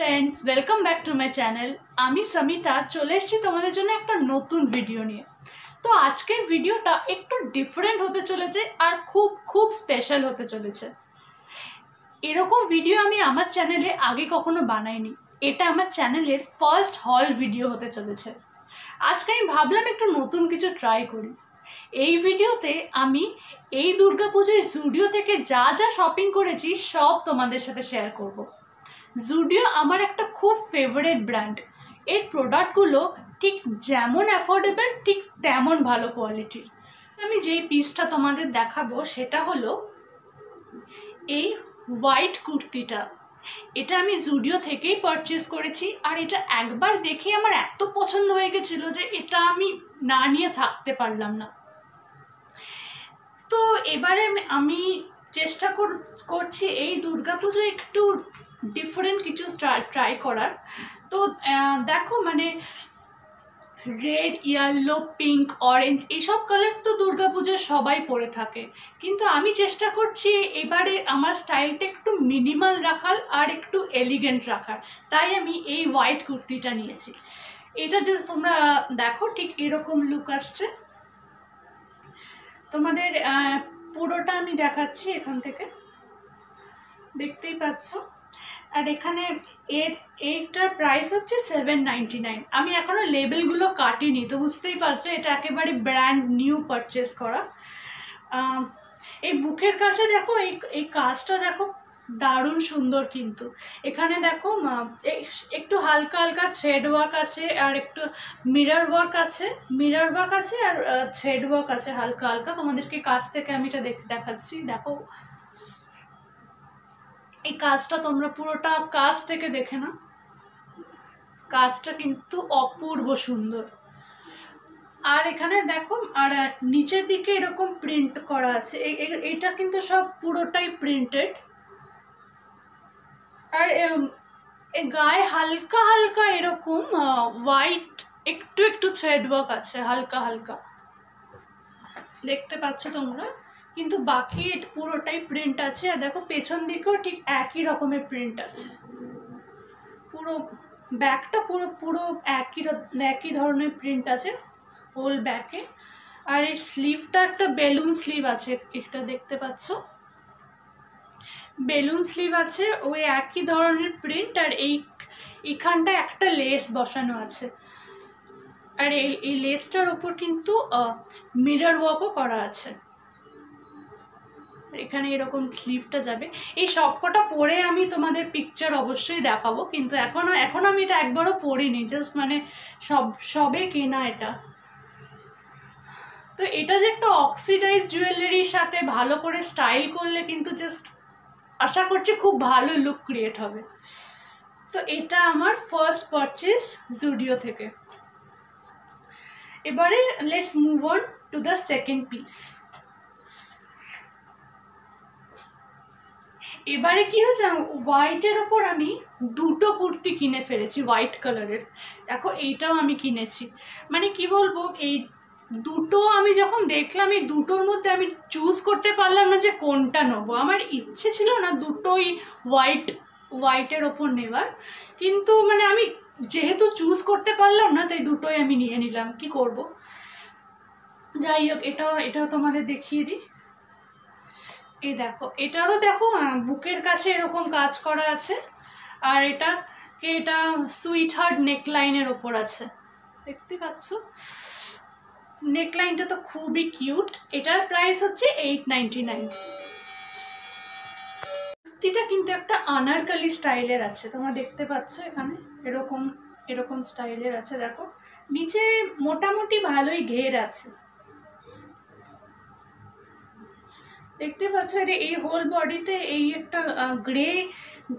Friends welcome back to my channel आमी समिता चले एसेছি তোমাদের জন্য একটা নতুন ভিডিও নিয়ে। তো আজকের ভিডিওটা একটু ডিফারেন্ট হতে চলেছে আর খুব খুব স্পেশাল হতে চলেছে। এরকম ভিডিও আমি আমার চ্যানেলে আগে কখনো বানাইনি, এটা আমার চ্যানেলের ফার্স্ট হল ভিডিও হতে চলেছে। আজকে আমি ভাবলাম একটু নতুন কিছু ট্রাই করি। এই ভিডিওতে আমি এই দুর্গাপূজায় জুডিও থেকে যা যা শপিং করেছি সব তোমাদের সাথে শেয়ার করব। জুডিও আমার একটা খুব ফেভারিট ব্র্যান্ড, এর প্রোডাক্টগুলো ঠিক যেমন অ্যাফোর্ডেবল ঠিক তেমন ভালো কোয়ালিটির। আমি যেই পিসটা তোমাদের দেখাবো সেটা হলো এই হোয়াইট কুর্তিটা। এটা আমি জুডিও থেকেই পারচেস করেছি আর এটা একবার দেখে আমার এত পছন্দ হয়ে গেছিলো যে এটা আমি না নিয়ে থাকতে পারলাম না। তো এবারে আমি চেষ্টা করছি এই দুর্গাপুজো একটু ডিফারেন্ট কিছু ট্রাই করার। তো দেখো মানে রেড, ইয়েলো, পিঙ্ক, অরেঞ্জ এইসব কালার তো দুর্গাপুজোয় সবাই পরে থাকে, কিন্তু আমি চেষ্টা করছি এবারে আমার স্টাইলটা একটু মিনিমাল রাখার আর একটু এলিগেন্ট রাখার, তাই আমি এই হোয়াইট কুর্তিটা নিয়েছি। এটা যে তোমরা দেখো ঠিক এরকম লুক আসছে। তোমাদের পুরোটা আমি দেখাচ্ছি এখান থেকে, দেখতেই পাচ্ছ। আর এখানে এইটার প্রাইস হচ্ছে 799। আমি এখনো লেবেলগুলো কাটিনি, তো বুঝতেই পারছো এটা একেবারে ব্র্যান্ড নিউ পারচেস করা। এই বুকের কাছে দেখো এই কাজটা দেখো দারুণ সুন্দর, কিন্তু এখানে দেখো একটু হালকা হালকা থ্রেড ওয়ার্ক আছে আর একটু মিরর ওয়ার্ক আছে আর থ্রেড ওয়ার্ক আছে হালকা হালকা। তোমাদেরকে কাছ থেকে আমি এটা দেখাচ্ছি। দেখো এই কাজটা তোমরা পুরোটা কাছ থেকে দেখে না, কাজটা কিন্তু অপূর্ব সুন্দর। আর এখানে দেখো আর নিচের দিকে এরকম প্রিন্ট করা আছে, এটা কিন্তু সব পুরোটাই প্রিন্টেড। আর গায়ে হালকা হালকা এরকম হোয়াইট একটু একটু থ্রেড ওয়ার্ক আছে হালকা হালকা, দেখতে পাচ্ছ তোমরা, কিন্তু বাকি পুরোটাই প্রিন্ট আছে। আর দেখো পেছন দিকেও ঠিক একই রকমের প্রিন্ট আছে, পুরো ব্যাকটা পুরো একই ধরনের প্রিন্ট আছে হোল ব্যাকে। আর এর স্লিভটা একটা বেলুন স্লিভ আছে, এটা দেখতে পাচ্ছ বেলুন স্লিভ আছে, ওই একই ধরনের প্রিন্ট। আর এইখানটা একটা লেস বসানো আছে, আর এই লেসটার ওপর কিন্তু মিরর ওয়ার্কও করা আছে। এখানে এরকম স্লিভটা যাবে। এই সবকটা পরে আমি তোমাদের পিকচার অবশ্যই দেখাবো, কিন্তু এখন আমি এটা একবারও পরিনি, জাস্ট মানে সবে কেনা এটা। তো এটা যে একটা অক্সিডাইজ জুয়েলারির সাথে ভালো করে স্টাইল করলে কিন্তু জাস্ট আশা করছি খুব ভালো লুক ক্রিয়েট হবে। তো এটা আমার ফার্স্ট পারচেস জুডিও থেকে। এবারে let's move on to the second piece. এবারে কি হয়েছে, হোয়াইটের ওপর আমি দুটো কুর্তি কিনে ফেলেছি হোয়াইট কালারের। দেখো এইটাও আমি কিনেছি। মানে কি বলবো, এই দুটো আমি যখন দেখলাম এই দুটোর মধ্যে আমি চুজ করতে পারলাম না যে কোনটা নেবো। আমার ইচ্ছে ছিল না দুটোই হোয়াইটের ওপর নেবার, কিন্তু মানে আমি যেহেতু চুজ করতে পারলাম না তাই দুটোই আমি নিয়ে নিলাম, কি করব। যাই হোক, এটাও তোমাদের দেখিয়ে দিই। এই দেখো, এটারও দেখো বুকের কাছে এরকম কাজ করা আছে, আর এটা সুইট হার্ট নেকলাইনের ওপর আছে, দেখতে পাচ্ছ। নেকলাইনটা তো খুবই কিউট। এটার প্রাইস হচ্ছে 899। কুর্তিটা কিন্তু একটা আনারকলি স্টাইলের আছে, তোমরা দেখতে পাচ্ছ এখানে এরকম স্টাইলের আছে। দেখো নিচে মোটামুটি ভালোই ঘের আছে, দেখতে পাচ্ছ। এই হোল বডিতে এই একটা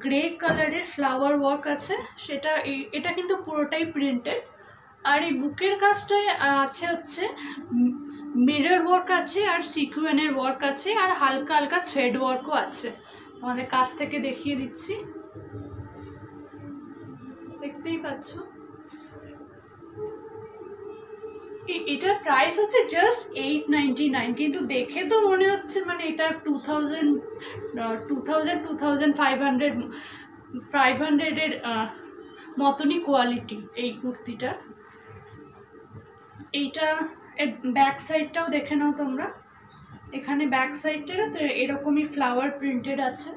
গ্রে কালারের ফ্লাওয়ার ওয়ার্ক আছে, এটা কিন্তু পুরোটাই প্রিন্টেড। আর এই বুকের কাজটায় আছে হচ্ছে মিরর ওয়ার্ক আছে আর সিকুয়েনের ওয়ার্ক আছে আর হালকা হালকা থ্রেড ওয়ার্কও আছে। আমাদের কাছ থেকে দেখিয়ে দিচ্ছি, দেখতেই পাচ্ছ। এটার প্রাইস হচ্ছে জাস্ট 899, কিন্তু দেখে তো মনে হচ্ছে মানে এটা 2500 500-এর মতনই কোয়ালিটি এই কুর্তিটা। এইটা এর ব্যাক সাইডটাও দেখে নাও তোমরা। এখানে ব্যাক সাইডটারও তো এরকমই ফ্লাওয়ার প্রিন্টেড আছে।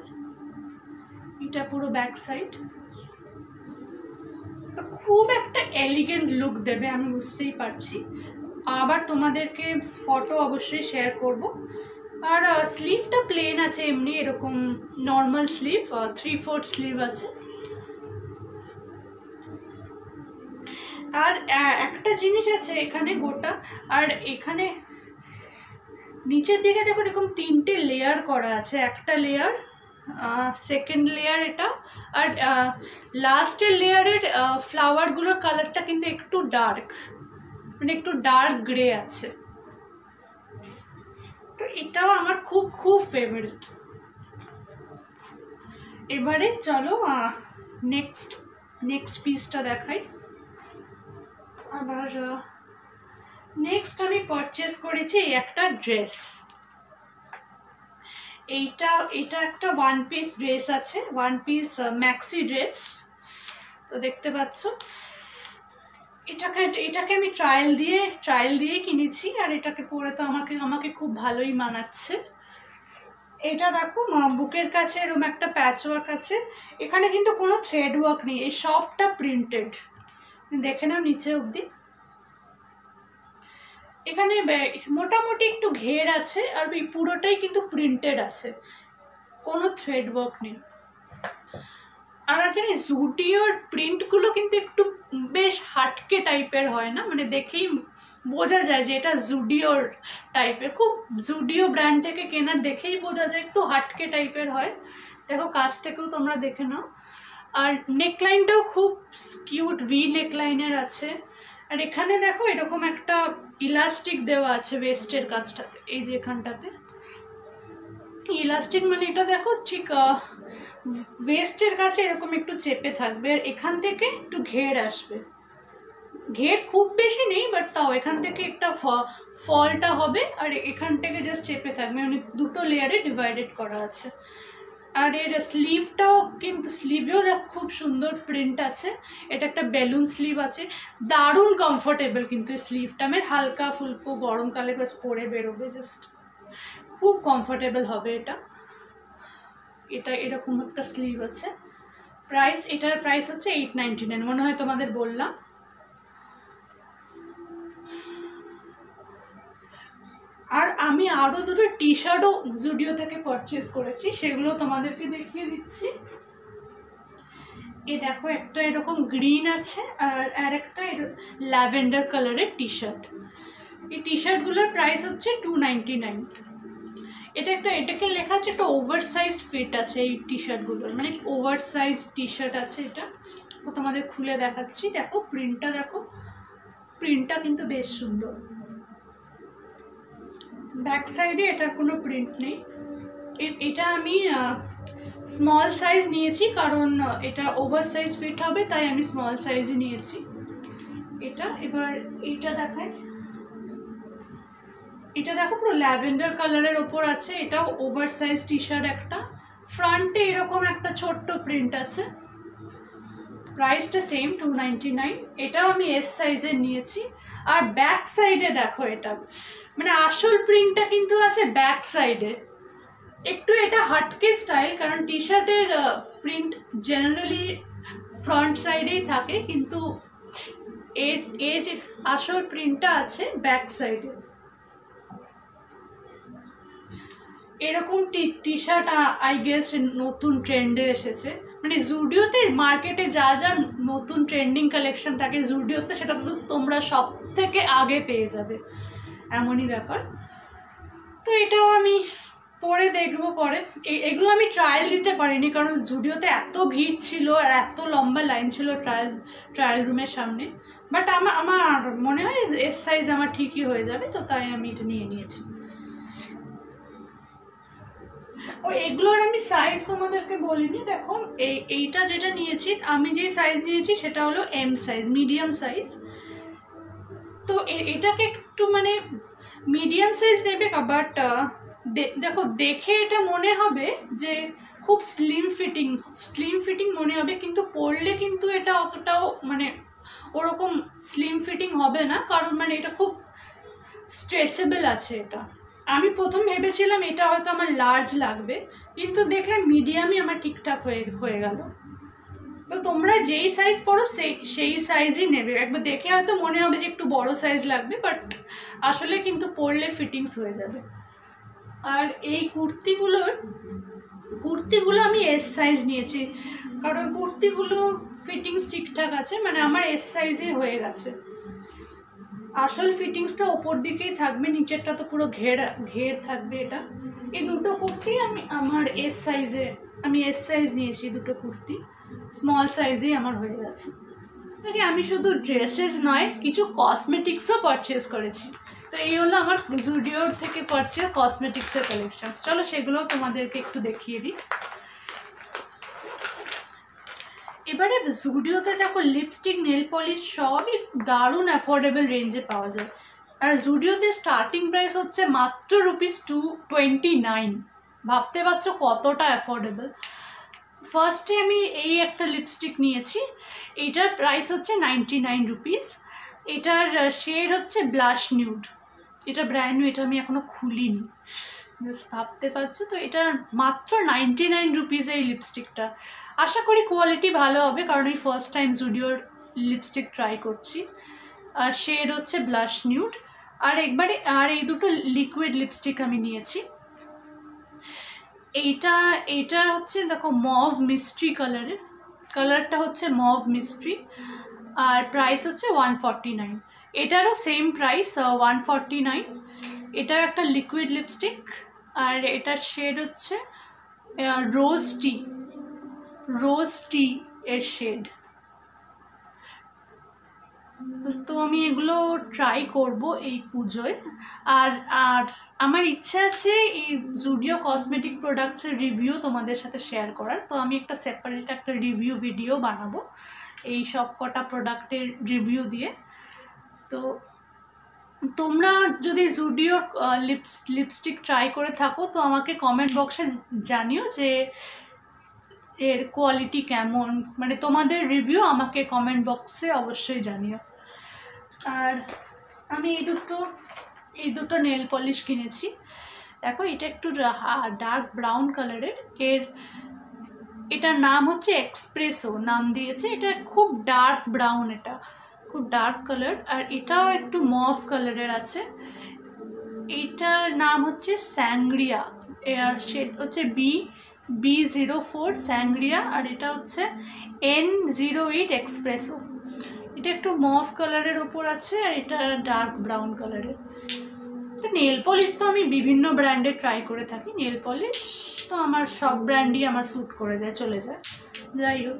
এটা পুরো ব্যাক সাইড। খুব একটা এলিগেন্ট লুক দেবে, আমি বুঝতেই পারছি। আবার তোমাদেরকে ফটো অবশ্যই শেয়ার করব। আর স্লিভটা প্লেন আছে, এমনি এরকম নর্মাল স্লিভ, 3/4 স্লিভ আছে। আর একটা জিনিস আছে এখানে গোটা, আর এখানে নিচের দিকে দেখো এরকম 3টে লেয়ার করা আছে। একটা লেয়ার, সেকেন্ড লেয়ার এটা, আর লাস্টের লেয়ারের ফ্লাওয়ারগুলোর কালারটা কিন্তু একটু ডার্ক, মানে একটু ডার্ক গ্রে আছে। তো এটাও আমার খুব খুব ফেভারিট। এবারে চলো নেক্সট পিসটা দেখাই। আবার নেক্সট আমি পারচেস করেছি একটা ড্রেস। এটা একটা 1 পিস ড্রেস আছে, 1 পিস ম্যাক্সি ড্রেস। তো দেখতে পাচ্ছ, এটাকে আমি ট্রায়াল দিয়ে কিনেছি, আর এটাকে পরে তো আমাকে খুব ভালোই মানাচ্ছে। এটা দেখো বুকের কাছে এরকম একটা প্যাচ ওয়ার্ক আছে। এখানে কিন্তু কোনো থ্রেড ওয়ার্ক নেই, এই সবটা প্রিন্টেড। দেখে নাও নিচে অবধি। এখানে মোটামুটি একটু ঘের আছে, আর এই পুরোটাই কিন্তু প্রিন্টেড আছে, কোনো থ্রেড ওয়ার্ক নেই। আর জানি জুডিওর প্রিন্টগুলো কিন্তু একটু বেশ হাটকে টাইপের হয় না, মানে দেখেই বোঝা যায় যে এটা জুডিওর টাইপের। খুব জুডিও ব্র্যান্ড থেকে কেনার দেখেই বোঝা যায় একটু হাটকে টাইপের হয়। দেখো কাছ থেকেও তোমরা দেখে নাও। আর নেকলাইনটাও খুব কিউট ভি নেকলাইনের আছে। আর এখানে দেখো এরকম একটা ইলাস্টিক দেওয়া আছে ওয়েস্টের কাছটাতে, এই যে এখানটাতে ইলাস্টিক, মানে এটা দেখো ঠিক ওয়েস্টের কাছে এরকম একটু চেপে থাকবে, আর এখান থেকে একটু ঘের আসবে। ঘের খুব বেশি নেই, বাট তাও এখান থেকে একটা ফলটা হবে, আর এখান থেকে জাস্ট চেপে থাকবে, মানে দুটো লেয়ারে ডিভাইডেড করা আছে। আর এর স্লিভটাও কিন্তু স্লিভেও খুব সুন্দর প্রিন্ট আছে। এটা একটা বেলুন স্লিভ আছে, দারুণ কমফোর্টেবল কিন্তু এই স্লিভটা। আমার হালকা ফুলকো গরমকালে বাস পরে বেরোবে, জাস্ট খুব কমফোর্টেবল হবে এটা। এটা এরকম একটা স্লিভ আছে। এটার প্রাইস হচ্ছে 899, মনে হয় তোমাদের বললাম। আর আমি আরও দুটো টি শার্টও জুডিও থেকে পারচেস করেছি, সেগুলো তোমাদেরকে দেখিয়ে দিচ্ছি। এই দেখো একটা এরকম গ্রিন আছে, আর একটা ল্যাভেন্ডার কালারের টি শার্ট। এই টি শার্টগুলোর প্রাইস হচ্ছে 299। এটাকে লেখা আছে একটা ওভার সাইজ ফিট আছে এই টি শার্টগুলোর, মানে ওভার সাইজ টি শার্ট আছে এটা। তোমাদের খুলে দেখাচ্ছি, দেখো প্রিন্টটা কিন্তু বেশ সুন্দর। ব্যাক সাইডে এটার কোনো প্রিন্ট নেই। এটা আমি স্মল সাইজ নিয়েছি, কারণ এটা ওভার সাইজ ফিট হবে, তাই আমি স্মল সাইজই নিয়েছি এটা। এবার এইটা দেখায়, এটা দেখো পুরো ল্যাভেন্ডার কালারের ওপর আছে। এটাও ওভার সাইজ টি শার্ট একটা, ফ্রন্টে এরকম একটা ছোট্ট প্রিন্ট আছে। প্রাইসটা সেম 299। এটাও আমি এস সাইজের নিয়েছি। আর ব্যাক সাইডে দেখো, এটা মানে আসল প্রিন্টটা কিন্তু আছে ব্যাক সাইডে। একটু এটা হাটকে স্টাইল, কারণ টি শার্টের প্রিন্ট জেনারেলি ফ্রন্ট সাইডেই থাকে, কিন্তু এর আসল প্রিন্টটা আছে ব্যাক সাইডে। এরকম টি শার্ট আই গেস নতুন ট্রেন্ডে এসেছে, মানে জুডিওতে মার্কেটে যা যা নতুন ট্রেন্ডিং কালেকশন থাকে জুডিওতে সেটা তো তোমরা সব থেকে আগে পেয়ে যাবে, এমনই ব্যাপার। তো এটাও আমি পরে দেখবো পরে। এগুলো আমি ট্রায়াল দিতে পারিনি, কারণ জুডিওতে এত ভিড় ছিল আর এত লম্বা লাইন ছিল ট্রায়াল রুমের সামনে। বাট আমার মনে হয় এস সাইজ আমার ঠিকই হয়ে যাবে, তো তাই আমি এটা নিয়ে নিয়েছি। এগুলোর আমি সাইজ তোমাদেরকে বলিনি। দেখো এইটা যেটা নিয়েছি, আমি যে সাইজ নিয়েছি সেটা হলো এম সাইজ, মিডিয়াম সাইজ। তো এটাকে একটু মানে মিডিয়াম সাইজ নেবে, বাট দেখো দেখে এটা মনে হবে যে খুব স্লিম ফিটিং মনে হবে, কিন্তু পরলে কিন্তু এটা অতটাও মানে ওরকম স্লিম ফিটিং হবে না, কারণ মানে এটা খুব স্ট্রেচেবল আছে। এটা আমি প্রথম ভেবেছিলাম এটা হয়তো আমার লার্জ লাগবে, কিন্তু দেখলাম মিডিয়ামই আমার ঠিকঠাক হয়ে গেল। তো তোমরা যেই সাইজ পরো সেই সাইজই নেবে। একবার দেখে হয়তো মনে হবে যে একটু বড় সাইজ লাগবে, বাট আসলে কিন্তু পরলে ফিটিংস হয়ে যাবে। আর এই কুর্তিগুলো আমি এস সাইজ নিয়েছি, কারণ কুর্তিগুলো ফিটিংস ঠিকঠাক আছে, মানে আমার এস সাইজে হয়ে গেছে। আসল ফিটিংসটা ওপর দিকেই থাকবে, নিচেরটা তো পুরো ঘের থাকবে। এটা এই দুটো কুর্তি আমার এস সাইজ নিয়েছি। দুটো কুর্তি স্মল সাইজেই আমার হয়ে গেছে। আমি শুধু ড্রেসেস নয়, কিছু কসমেটিক্সও পারচেস করেছি। তো এই হলো আমার জুডিওর থেকে পারচেস কসমেটিক্সের কালেকশন। চলো সেগুলো তোমাদেরকে একটু দেখিয়ে দিই। এবারে জুডিওতে দেখো লিপস্টিক, নেল পলিশ সবই দারুণ অ্যাফোর্ডেবল রেঞ্জে পাওয়া যায়। আর জুডিওতে স্টার্টিং প্রাইস হচ্ছে মাত্র ₹229। ভাবতে পারছো কতটা অ্যাফোর্ডেবল। ফার্স্টে আমি এই একটা লিপস্টিক নিয়েছি, এটার প্রাইস হচ্ছে ₹99। এটার শেড হচ্ছে ব্লাশ নিউড। এটা ব্র্যান্ড নিউ, এটা আমি এখনও খুলিনি, জাস্ট ভাবতে পারছো। তো এটা মাত্র ₹99 এই লিপস্টিকটা। আশা করি কোয়ালিটি ভালো হবে, কারণ এই ফার্স্ট টাইম জুডিওর লিপস্টিক ট্রাই করছি। শেড হচ্ছে ব্লাশ নিউড। আর এই দুটো লিকুইড লিপস্টিক আমি নিয়েছি। এইটা হচ্ছে দেখো মভ মিস্ট্রি কালারটা হচ্ছে মভ মিস্ট্রি, আর প্রাইস হচ্ছে 149। এটারও সেম প্রাইস 149। এটা একটা লিকুইড লিপস্টিক, আর এটার শেড হচ্ছে রোজ টি এর শেড। তো আমি এগুলো ট্রাই করব এই পুজোয়। আর আমার ইচ্ছা আছে এই জুডিও কসমেটিক প্রোডাক্টসের রিভিউ তোমাদের সাথে শেয়ার করার। তো আমি একটা সেপারেট একটা রিভিউ ভিডিও বানাবো এই সব কটা প্রোডাক্টের রিভিউ দিয়ে। তো তোমরা যদি জুডিও লিপস্টিক ট্রাই করে থাকো তো আমাকে কমেন্ট বক্সে জানিও যে এর কোয়ালিটি কেমন, মানে তোমাদের রিভিউ আমাকে কমেন্ট বক্সে অবশ্যই জানিও। আর আমি এই দুটো নেল পলিশ কিনেছি। দেখো এটা একটু ডার্ক ব্রাউন কালারের। এটার নাম হচ্ছে এক্সপ্রেসো নাম দিয়েছে। এটা খুব ডার্ক ব্রাউন, এটা খুব ডার্ক কালার। আর এটাও একটু মভ কালারের আছে। এটার নাম হচ্ছে স্যাংগ্রিয়া, এর শেড হচ্ছে B04 স্যাংগ্রিয়া, আর এটা হচ্ছে N08 এক্সপ্রেসো। এটা একটু মভ কালারের ওপর আছে, আর এটা ডার্ক ব্রাউন কালারের। তো নেল পলিশ তো আমি বিভিন্ন ব্র্যান্ডে ট্রাই করে থাকি। নেল পলিশ তো আমার সব ব্র্যান্ডই আমার স্যুট করে দেয়, চলে যায়। যাই হোক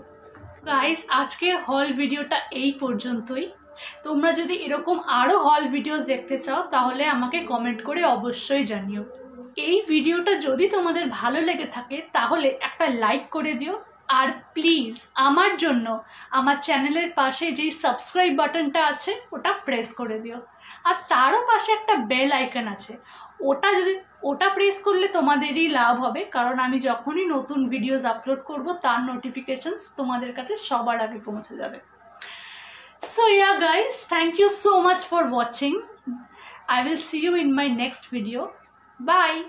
গাইস, আজকের হল ভিডিওটা এই পর্যন্তই। তোমরা যদি এরকম আরও হল ভিডিওস দেখতে চাও তাহলে আমাকে কমেন্ট করে অবশ্যই জানিও। এই ভিডিওটা যদি তোমাদের ভালো লেগে থাকে তাহলে একটা লাইক করে দিও। আর প্লিজ আমার জন্য আমার চ্যানেলের পাশে যেই সাবস্ক্রাইব বাটনটা আছে ওটা প্রেস করে দিও। আর তারও পাশে একটা বেল আইকন আছে, ওটা প্রেস করলে তোমাদেরই লাভ হবে, কারণ আমি যখনই নতুন ভিডিওস আপলোড করব তার নোটিফিকেশনস তোমাদের কাছে সবার আগে পৌঁছে যাবে। So yeah guys, thank you so much for watching. I will see you in my next video. Bye.